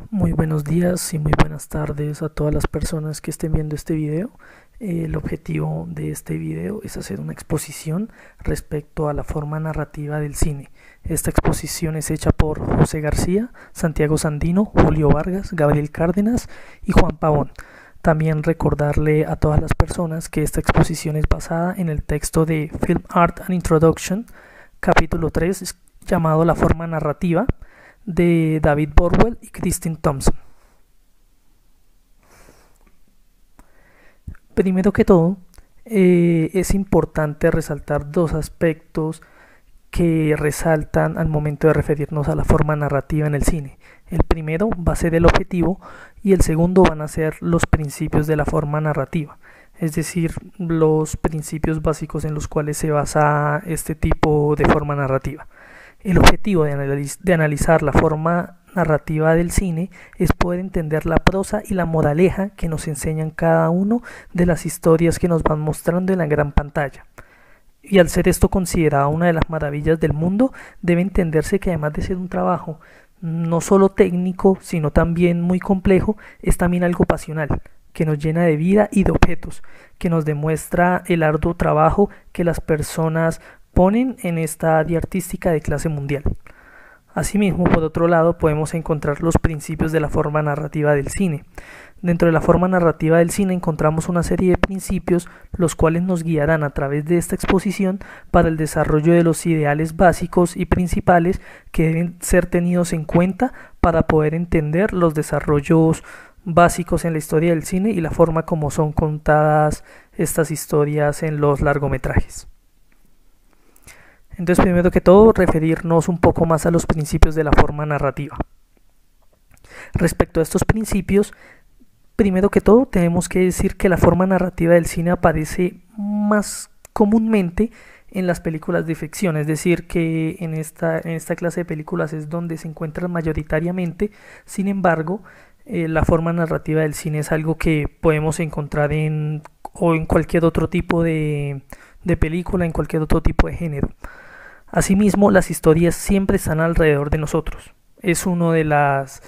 Muy buenos días y muy buenas tardes a todas las personas que estén viendo este video. El objetivo de este video es hacer una exposición respecto a la forma narrativa del cine. Esta exposición es hecha por José García, Santiago Sandino, Julio Vargas, Gabriel Cárdenas y Juan Pavón. También recordarle a todas las personas que esta exposición es basada en el texto de Film Art and Introduction, capítulo 3, llamado La forma narrativa, de David Borwell y Kristin Thompson. Primero que todo, es importante resaltar dos aspectos que resaltan al momento de referirnos a la forma narrativa en el cine. El primero va a ser el objetivo y el segundo van a ser los principios de la forma narrativa, es decir, los principios básicos en los cuales se basa este tipo de forma narrativa. El objetivo de analizar la forma narrativa del cine es poder entender la prosa y la moraleja que nos enseñan cada uno de las historias que nos van mostrando en la gran pantalla. Y al ser esto considerado una de las maravillas del mundo, debe entenderse que además de ser un trabajo no solo técnico, sino también muy complejo, es también algo pasional, que nos llena de vida y de objetos, que nos demuestra el arduo trabajo que las personas ponen en esta área artística de clase mundial. Asimismo, por otro lado, podemos encontrar los principios de la forma narrativa del cine. Dentro de la forma narrativa del cine encontramos una serie de principios los cuales nos guiarán a través de esta exposición para el desarrollo de los ideales básicos y principales que deben ser tenidos en cuenta para poder entender los desarrollos básicos en la historia del cine y la forma como son contadas estas historias en los largometrajes. Entonces, primero que todo, referirnos un poco más a los principios de la forma narrativa. Respecto a estos principios, primero que todo, tenemos que decir que la forma narrativa del cine aparece más comúnmente en las películas de ficción, es decir, que en esta clase de películas es donde se encuentran mayoritariamente. Sin embargo, la forma narrativa del cine es algo que podemos encontrar en cualquier otro tipo de película, en cualquier otro tipo de género. Asimismo, las historias siempre están alrededor de nosotros. Es una de las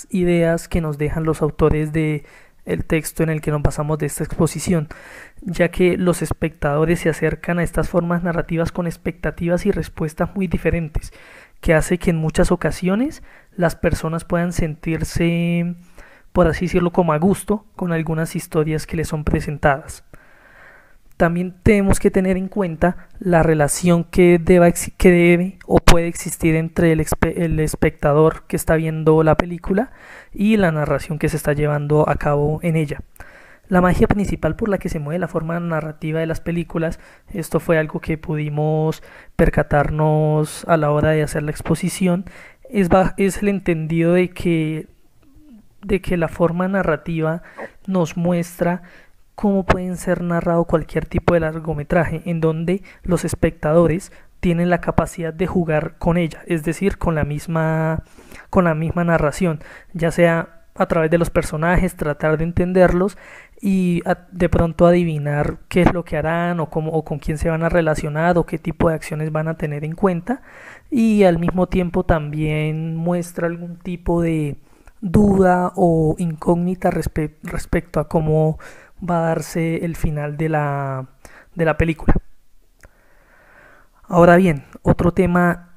ideas que nos dejan los autores del texto en el que nos basamos de esta exposición, ya que los espectadores se acercan a estas formas narrativas con expectativas y respuestas muy diferentes, que hace que en muchas ocasiones las personas puedan sentirse, por así decirlo, como a gusto con algunas historias que les son presentadas. También tenemos que tener en cuenta la relación que debe o puede existir entre el espectador que está viendo la película y la narración que se está llevando a cabo en ella. La magia principal por la que se mueve la forma narrativa de las películas, esto fue algo que pudimos percatarnos a la hora de hacer la exposición, es el entendido de que la forma narrativa nos muestra cómo pueden ser narrado cualquier tipo de largometraje, en donde los espectadores tienen la capacidad de jugar con ella, es decir, con la misma narración, ya sea a través de los personajes, tratar de entenderlos y de pronto adivinar qué es lo que harán o con quién se van a relacionar o qué tipo de acciones van a tener en cuenta, y al mismo tiempo también muestra algún tipo de duda o incógnita respecto a cómo va a darse el final de la película. Ahora bien, otro tema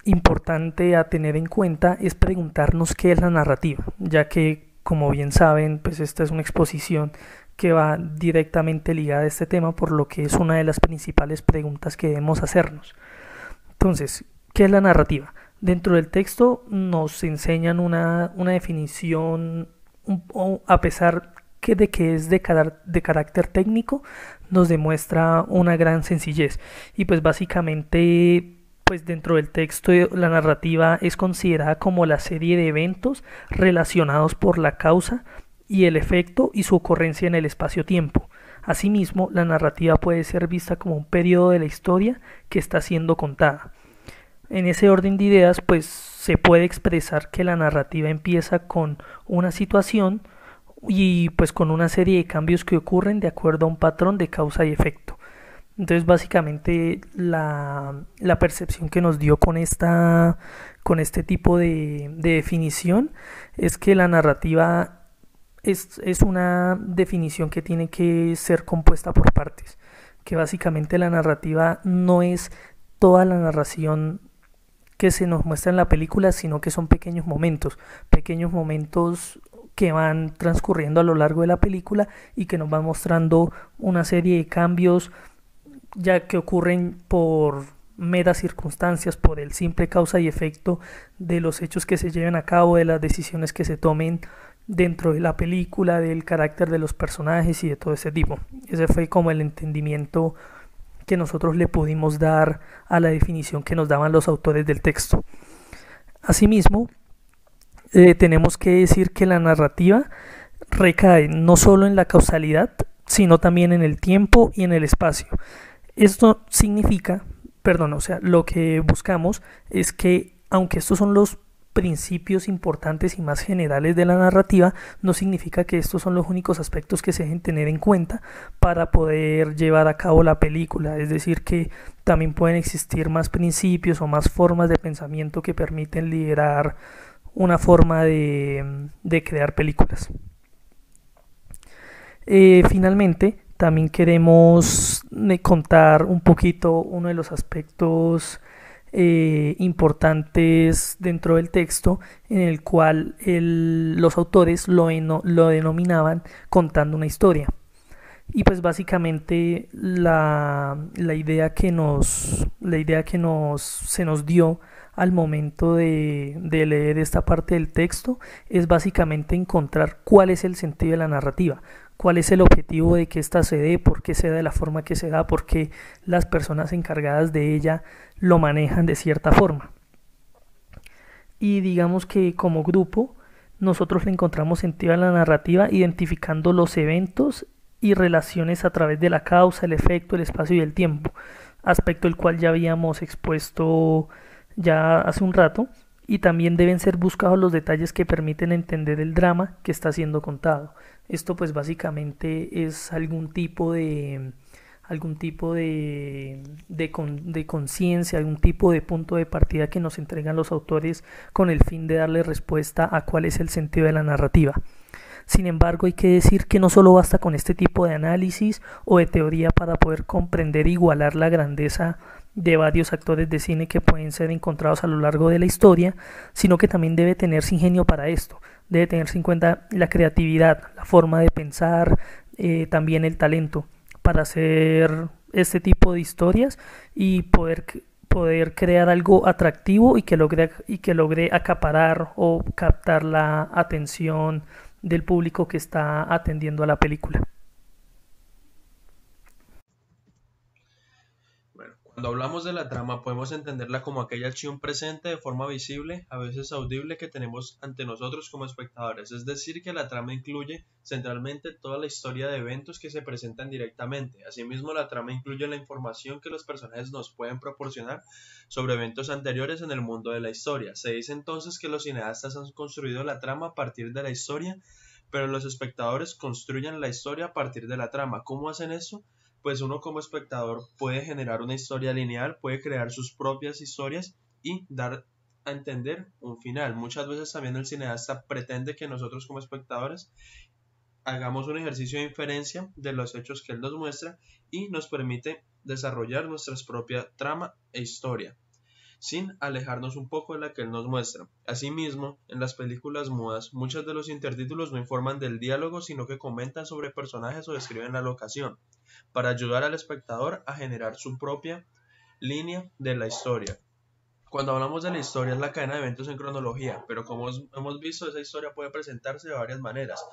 importante a tener en cuenta es preguntarnos qué es la narrativa, ya que, como bien saben, pues esta es una exposición que va directamente ligada a este tema, por lo que es una de las principales preguntas que debemos hacernos. Entonces, ¿qué es la narrativa? Dentro del texto nos enseñan una definición, a pesar de que es de carácter técnico, nos demuestra una gran sencillez. Y pues básicamente, pues dentro del texto, la narrativa es considerada como la serie de eventos relacionados por la causa y el efecto y su ocurrencia en el espacio-tiempo. Asimismo, la narrativa puede ser vista como un periodo de la historia que está siendo contada. En ese orden de ideas, pues se puede expresar que la narrativa empieza con una situación y pues con una serie de cambios que ocurren de acuerdo a un patrón de causa y efecto. Entonces básicamente la percepción que nos dio con esta con este tipo de definición es que la narrativa es una definición que tiene que ser compuesta por partes, que básicamente la narrativa no es toda la narración que se nos muestra en la película, sino que son pequeños momentos que van transcurriendo a lo largo de la película y que nos van mostrando una serie de cambios ya que ocurren por meras circunstancias, por el simple causa y efecto de los hechos que se lleven a cabo, de las decisiones que se tomen dentro de la película, del carácter de los personajes y de todo ese tipo. Ese fue como el entendimiento que nosotros le pudimos dar a la definición que nos daban los autores del texto. Asimismo, tenemos que decir que la narrativa recae no solo en la causalidad, sino también en el tiempo y en el espacio. Esto significa, perdón, o sea, lo que buscamos es que, aunque estos son los principios importantes y más generales de la narrativa, no significa que estos son los únicos aspectos que se deben tener en cuenta para poder llevar a cabo la película. Es decir, que también pueden existir más principios o más formas de pensamiento que permiten liderar una forma de crear películas. Finalmente, también queremos contar un poquito uno de los aspectos importantes dentro del texto, en el cual los autores lo denominaban contando una historia. Y pues básicamente la idea que se nos dio al momento de leer esta parte del texto es básicamente encontrar cuál es el sentido de la narrativa, cuál es el objetivo de que ésta se dé, por qué se da de la forma que se da, por qué las personas encargadas de ella lo manejan de cierta forma. Y digamos que como grupo nosotros le encontramos sentido a la narrativa identificando los eventos y relaciones a través de la causa, el efecto, el espacio y el tiempo, aspecto el cual ya habíamos expuesto ya hace un rato, y también deben ser buscados los detalles que permiten entender el drama que está siendo contado. Esto pues básicamente es algún tipo de conciencia, algún tipo de punto de partida que nos entregan los autores con el fin de darle respuesta a cuál es el sentido de la narrativa. Sin embargo, hay que decir que no solo basta con este tipo de análisis o de teoría para poder comprender e igualar la grandeza de varios actores de cine que pueden ser encontrados a lo largo de la historia, sino que también debe tenerse ingenio para esto, debe tenerse en cuenta la creatividad, la forma de pensar, también el talento para hacer este tipo de historias y poder crear algo atractivo y que logre acaparar o captar la atención del público que está atendiendo a la película. Bueno, cuando hablamos de la trama podemos entenderla como aquella acción presente de forma visible, a veces audible, que tenemos ante nosotros como espectadores. Es decir, que la trama incluye centralmente toda la historia de eventos que se presentan directamente. Asimismo, la trama incluye la información que los personajes nos pueden proporcionar sobre eventos anteriores en el mundo de la historia. Se dice entonces que los cineastas han construido la trama a partir de la historia, pero los espectadores construyen la historia a partir de la trama. ¿Cómo hacen eso? Pues uno como espectador puede generar una historia lineal, puede crear sus propias historias y dar a entender un final. Muchas veces también el cineasta pretende que nosotros como espectadores hagamos un ejercicio de inferencia de los hechos que él nos muestra y nos permite desarrollar nuestra propia trama e historia, sin alejarnos un poco de la que él nos muestra. Asimismo, en las películas mudas, muchos de los intertítulos no informan del diálogo, sino que comentan sobre personajes o describen la locación, para ayudar al espectador a generar su propia línea de la historia. Cuando hablamos de la historia es la cadena de eventos en cronología, pero como hemos visto, esa historia puede presentarse de varias maneras.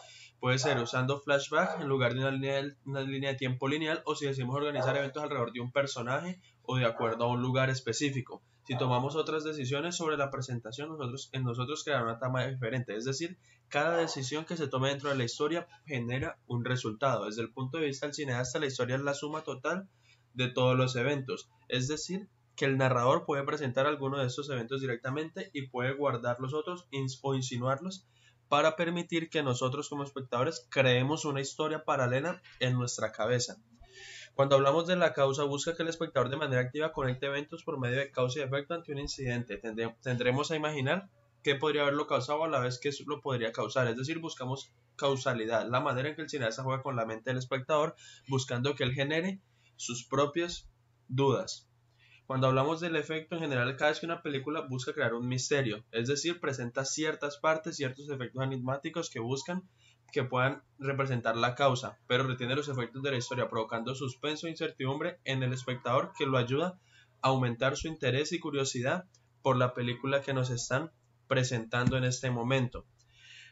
Puede ser usando flashback en lugar de una línea de tiempo lineal, o si decimos organizar eventos alrededor de un personaje o de acuerdo a un lugar específico. Si tomamos otras decisiones sobre la presentación, nosotros crear una trama diferente. Es decir, cada decisión que se tome dentro de la historia genera un resultado. Desde el punto de vista del cineasta, la historia es la suma total de todos los eventos. Es decir, que el narrador puede presentar alguno de estos eventos directamente y puede guardar los otros o insinuarlos para permitir que nosotros como espectadores creemos una historia paralela en nuestra cabeza. Cuando hablamos de la causa, busca que el espectador de manera activa conecte eventos por medio de causa y efecto ante un incidente. Tendremos a imaginar qué podría haberlo causado a la vez que lo podría causar. Es decir, buscamos causalidad, la manera en que el cineasta juega con la mente del espectador, buscando que él genere sus propias dudas. Cuando hablamos del efecto, en general, cada vez que una película busca crear un misterio, es decir, presenta ciertas partes, ciertos efectos enigmáticos que buscan que puedan representar la causa, pero retiene los efectos de la historia, provocando suspenso e incertidumbre en el espectador que lo ayuda a aumentar su interés y curiosidad por la película que nos están presentando en este momento.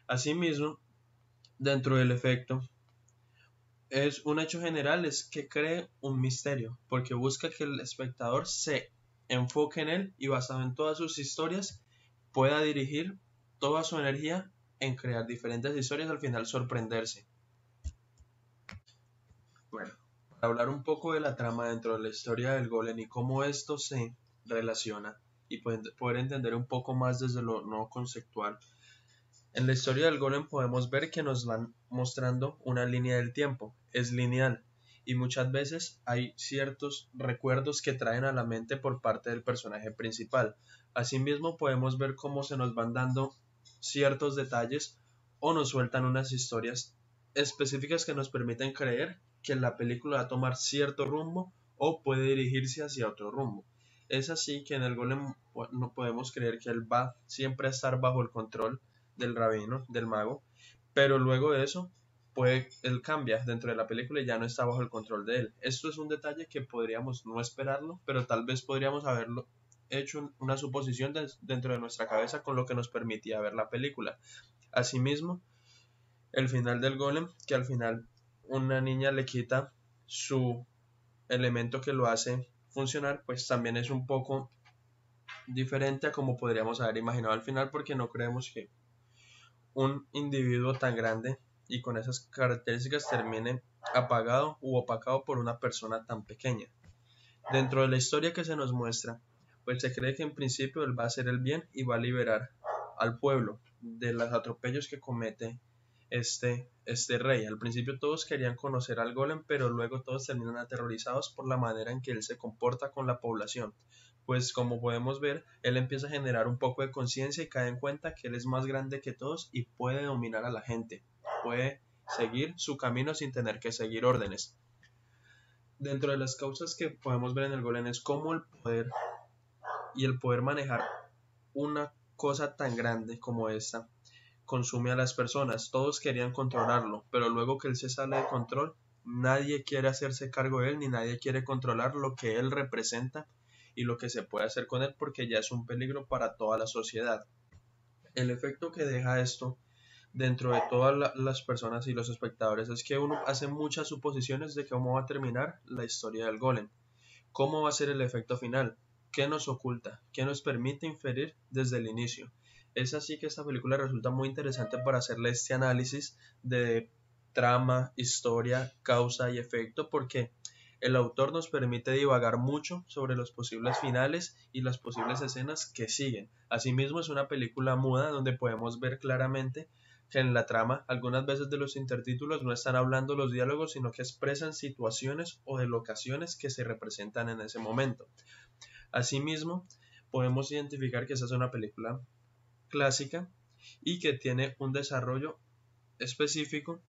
Asimismo, dentro del efecto, es un hecho general es que cree un misterio, porque busca que el espectador se enfoque en él y basado en todas sus historias pueda dirigir toda su energía en crear diferentes historias, al final sorprenderse. Bueno, para hablar un poco de la trama dentro de la historia del golem y cómo esto se relaciona y poder entender un poco más desde lo no conceptual. En la historia del golem podemos ver que nos van mostrando una línea del tiempo, es lineal y muchas veces hay ciertos recuerdos que traen a la mente por parte del personaje principal. Asimismo podemos ver cómo se nos van dando ciertos detalles o nos sueltan unas historias específicas que nos permiten creer que la película va a tomar cierto rumbo o puede dirigirse hacia otro rumbo. Es así que en el golem no podemos creer que él va siempre a estar bajo el control del rabino, del mago, pero luego de eso, él cambia dentro de la película y ya no está bajo el control de él. Esto es un detalle que podríamos no esperarlo, pero tal vez podríamos haberlo hecho una suposición dentro de nuestra cabeza con lo que nos permitía ver la película. Asimismo, el final del golem, que al final una niña le quita su elemento que lo hace funcionar, pues también es un poco diferente a como podríamos haber imaginado al final, porque no creemos que un individuo tan grande y con esas características termine apagado u opacado por una persona tan pequeña. Dentro de la historia que se nos muestra, pues se cree que en principio él va a hacer el bien y va a liberar al pueblo de los atropellos que comete este rey. Al principio todos querían conocer al golem, pero luego todos terminan aterrorizados por la manera en que él se comporta con la población. Pues como podemos ver, él empieza a generar un poco de conciencia y cae en cuenta que él es más grande que todos y puede dominar a la gente, puede seguir su camino sin tener que seguir órdenes. Dentro de las causas que podemos ver en el golem es cómo el poder manejar una cosa tan grande como esta consume a las personas. Todos querían controlarlo, pero luego que él se sale de control, nadie quiere hacerse cargo de él ni nadie quiere controlar lo que él representa y lo que se puede hacer con él porque ya es un peligro para toda la sociedad. El efecto que deja esto dentro de todas las personas y los espectadores es que uno hace muchas suposiciones de cómo va a terminar la historia del golem, cómo va a ser el efecto final, qué nos oculta, qué nos permite inferir desde el inicio. Es así que esta película resulta muy interesante para hacerle este análisis de trama, historia, causa y efecto porque el autor nos permite divagar mucho sobre los posibles finales y las posibles escenas que siguen. Asimismo es una película muda donde podemos ver claramente que en la trama algunas veces de los intertítulos no están hablando los diálogos sino que expresan situaciones o de locaciones que se representan en ese momento. Asimismo podemos identificar que esta es una película clásica y que tiene un desarrollo específico